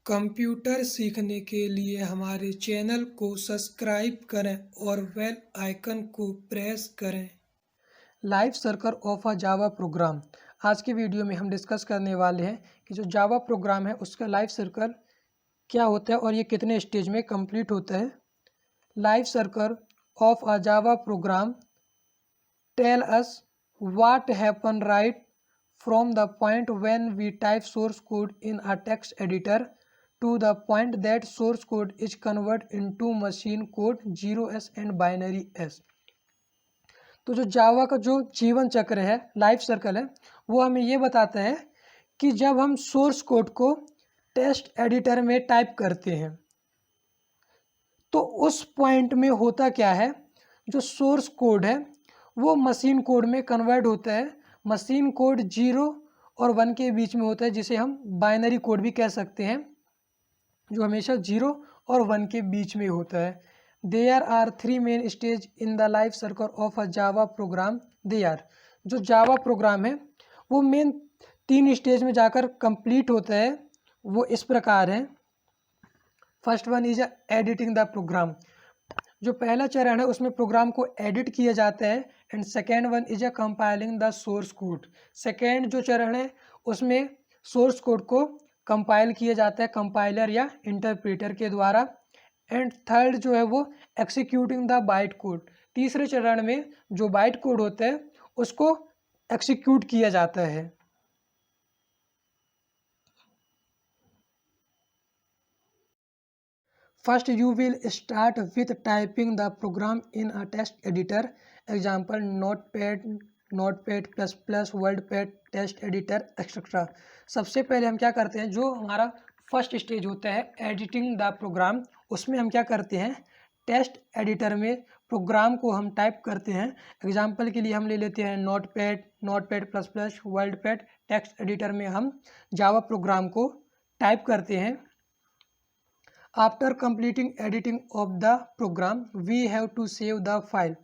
Computer सीखने के लिए हमारे चैनल को सब्सक्राइब करें और बेल आइकन को प्रेस करें। Life circle of a Java programme. आज के वीडियो में हम डिस्कस करने वाले हैं कि जो जावा प्रोग्राम है उसका लाइफ सर्कल क्या होता है और ये कितने स्टेज में कंप्लीट होता है। Life circle of a Java program tell us what happen right from the point when we type source code in a text editor to the point that source code is converted into machine code 0s and binary s। तो जो जावा का जो जीवन चक्र है, life circle है, वो हमें ये बताता है कि जब हम सोर्स कोड को टेक्स्ट एडिटर में टाइप करते हैं तो उस पॉइंट में होता क्या है, जो सोर्स कोड है वो मशीन कोड में कन्वर्ट होता है। मशीन कोड 0 और 1 के बीच में होता है, जिसे हम बाइनरी कोड भी कह सकते हैं, जो हमेशा 0 और 1 के बीच में होता है। There are 3 main stage in the life circle of a Java program. जो जावा प्रोग्राम है वो मेन 3 स्टेज में जाकर कंप्लीट होता है। वो इस प्रकार है। First one is editing the program. जो पहला चरण है उसमें प्रोग्राम को एडिट किया जाता है। And second one is compiling the source code. Second जो चरण है उसमें सोर्स कोड को कंपाइल किया जाता है कंपाइलर या इंटरप्रेटर के द्वारा। एंड थर्ड जो है वो एक्सिक्यूटिंग द बाइट कोड। तीसरे चरण में जो बाइट कोड होता है उसको एक्सिक्यूट किया जाता है। First, you will start with typing the program in a text editor. Example: Notepad, Notepad++, WordPad, text editor, etc. सबसे पहले हम क्या करते हैं, जो हमारा फर्स्ट स्टेज होता है एडिटिंग द प्रोग्राम, उसमें हम क्या करते हैं, टेक्स्ट एडिटर में प्रोग्राम को हम टाइप करते हैं। एग्जाम्पल के लिए हम ले लेते हैं Notepad, Notepad++, WordPad. Text editor में हम जावा प्रोग्राम को टाइप करते हैं। After completing editing of the program we have to save the file.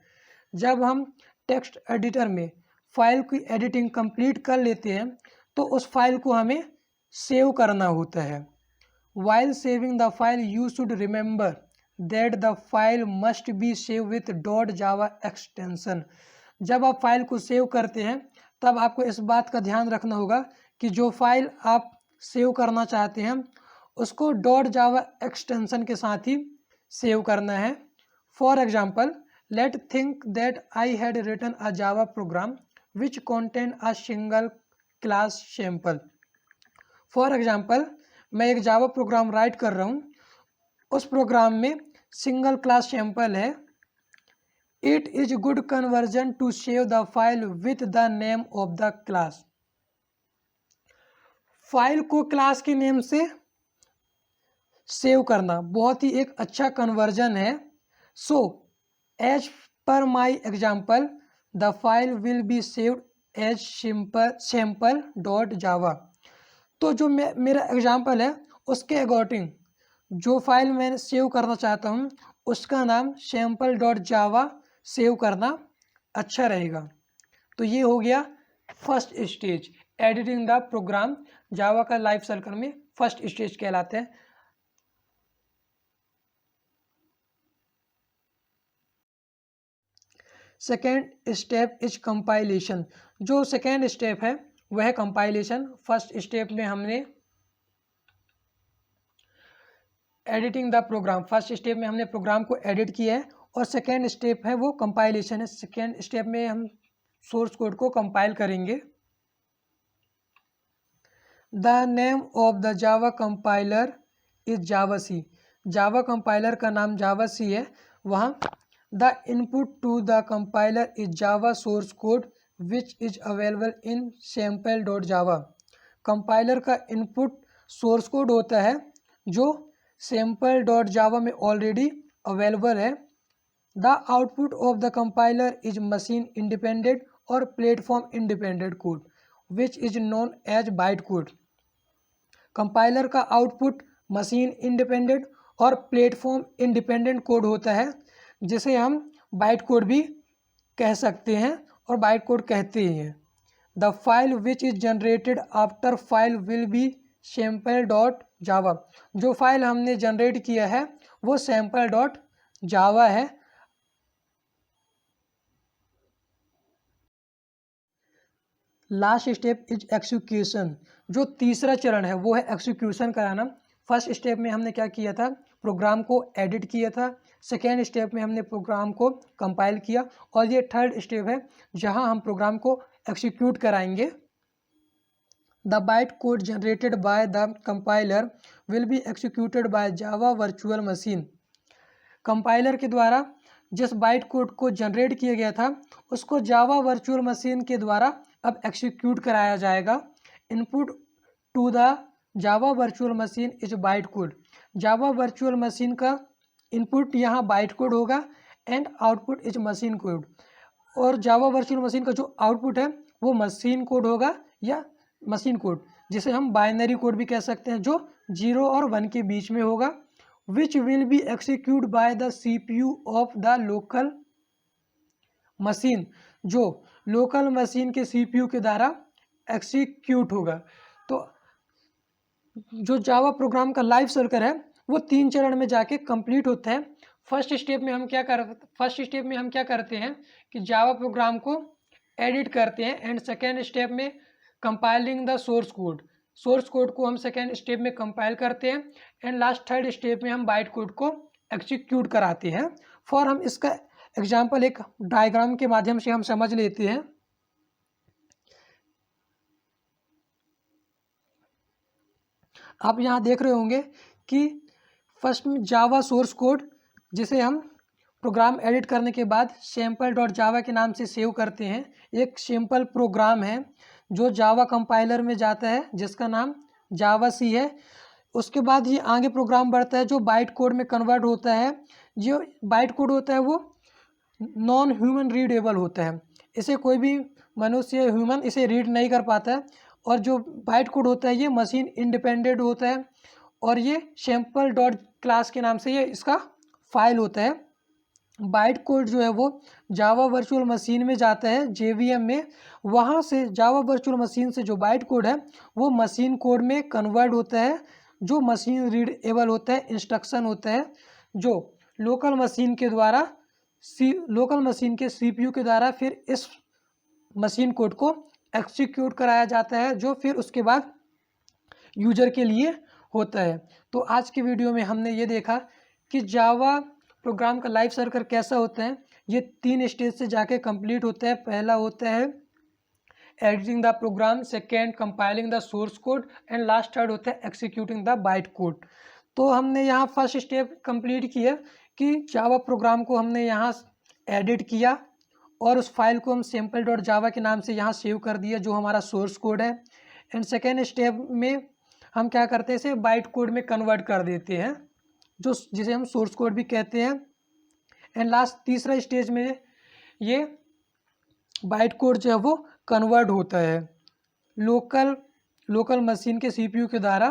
जब हम टेक्स्ट एडिटर में फाइल की एडिटिंग कंप्लीट कर लेते हैं तो उस फाइल को हमें सेव करना होता है। While saving the file you should remember that the file must be save with .java extension. जब आप फाइल को सेव करते हैं तब आपको इस बात का ध्यान रखना होगा कि जो फाइल आप सेव करना चाहते हैं उसको .java एक्सटेंशन के साथ ही सेव करना है। For example, let think that I had written a Java program which contain a single class sample. For example, मैं एक जावा प्रोग्राम राइट कर रहा हूँ, उस प्रोग्राम में सिंगल क्लास सैम्पल है। It is good conversion to save the file with the name of the class. File को class के नेम से सेव करना बहुत ही एक अच्छा कन्वर्जन है। So as per my example the file will be saved as sample.java। तो जो मेरा एग्जाम्पल है उसके अकॉर्डिंग जो फाइल मैं सेव करना चाहता हूँ उसका नाम sample.java सेव करना अच्छा रहेगा। तो ये हो गया first stage, editing the program. Java का लाइफ सर्कल में फर्स्ट स्टेज कहलाता है। Second step is compilation. जो सेकेंड स्टेप है वह है कंपाइलेशन। फर्स्ट स्टेप में हमने editing the program, first step में हमने प्रोग्राम को एडिट किया है और सेकेंड स्टेप है वो कंपाइलेशन है। सेकेंड स्टेप में हम सोर्स कोड को कंपाइल करेंगे। The name of the Java compiler is javac. Java compiler का नाम जावासी है। वहाँ the input to the compiler is Java source code which is available in sample.java। Compiler का input source code होता है जो sample.java में ऑलरेडी अवेलेबल है। The output of the compiler is machine independent और platform independent code which is known as byte code. Compiler का output machine independent और platform independent code होता है, जिसे हम बाइट कोड भी कह सकते हैं और बाइट कोड कहते हैं। The file which is generated after file will B sample dot जावा। जो फाइल हमने जनरेट किया है वो सैंपल डॉट जावा है। Last step is execution. जो तीसरा चरण है वो है एक्सिक्यूशन कराना। फर्स्ट स्टेप में हमने क्या किया था, प्रोग्राम को एडिट किया था। सेकेंड स्टेप में हमने प्रोग्राम को कंपाइल किया और ये थर्ड स्टेप है जहां हम प्रोग्राम को एक्सिक्यूट कराएंगे। The byte code generated by the compiler will be executed by Java virtual machine. Compiler के द्वारा जिस बाइट कोड को जनरेट किया गया था उसको जावा वर्चुअल मशीन के द्वारा अब एक्सिक्यूट कराया जाएगा। Input to the Java virtual machine is byte code. Java virtual machine का इनपुट यहाँ बाइट कोड होगा and output is machine code. और जावा वर्चुअल मशीन का जो आउटपुट है वो मशीन कोड होगा या मशीन कोड, जिसे हम बाइनरी कोड भी कह सकते हैं, जो 0 और 1 के बीच में होगा। Which will be execute by the CPU of the local machine. जो लोकल मशीन के CPU के द्वारा एक्सिक्यूट होगा। तो जो जावा प्रोग्राम का लाइफ साइकिल है वो 3 चरण में जाके कंप्लीट होता है। फर्स्ट स्टेप में हम क्या करते हैं कि जावा प्रोग्राम को एडिट करते हैं एंड सेकेंड स्टेप में कंपाइलिंग द सोर्स कोड को हम सेकेंड स्टेप में कंपाइल करते हैं एंड लास्ट थर्ड स्टेप में हम बाइट कोड को एक्सिक्यूट कराते हैं। फॉर हम इसका एग्जांपल एक डायग्राम के माध्यम से हम समझ लेते हैं। आप यहाँ देख रहे होंगे कि फर्स्ट में जावा सोर्स कोड, जिसे हम प्रोग्राम एडिट करने के बाद सैंपल डॉट जावा के नाम से सेव करते हैं। एक सिंपल प्रोग्राम है जो जावा कंपाइलर में जाता है जिसका नाम जावा सी है। उसके बाद ये आगे प्रोग्राम बढ़ता है जो बाइट कोड में कन्वर्ट होता है। जो बाइट कोड होता है वो नॉन ह्यूमन रीडेबल होता है, इसे कोई भी मनुष्य ह्यूमन इसे रीड नहीं कर पाता है। और जो बाइट कोड होता है ये मशीन इंडिपेंडेंट होता है और ये सैंपल डॉट क्लास के नाम से ये इसका फाइल होता है। बाइट कोड जो है वो जावा वर्चुअल मशीन में जाता है JVM में। वहाँ से जावा वर्चुअल मशीन से जो बाइट कोड है वो मशीन कोड में कन्वर्ट होता है, जो मशीन रीडेबल होता है, इंस्ट्रक्शन होता है, जो लोकल मशीन के CPU के द्वारा फिर इस मशीन कोड को एक्सिक्यूट कराया जाता है, जो फिर उसके बाद यूजर के लिए होता है। तो आज की वीडियो में हमने ये देखा कि जावा प्रोग्राम का लाइफ साइकिल कैसा होता है। ये 3 स्टेज से जाके कंप्लीट होता है। पहला होता है editing the program, second compiling the source code and last third होता है एक्सिक्यूटिंग द बाइट कोड। तो हमने यहाँ फर्स्ट स्टेप कंप्लीट किया कि जावा प्रोग्राम को हमने यहाँ एडिट किया और उस फाइल को हम सैंपल डॉट जावा के नाम से यहाँ सेव कर दिया जो हमारा सोर्स कोड है। एंड सेकेंड स्टेप में हम क्या करते हैं, इसे बाइट कोड में कन्वर्ट कर देते हैं, जिसे हम सोर्स कोड भी कहते हैं। एंड लास्ट तीसरा स्टेज में ये बाइट कोड जो है वो कन्वर्ट होता है लोकल मशीन के CPU के द्वारा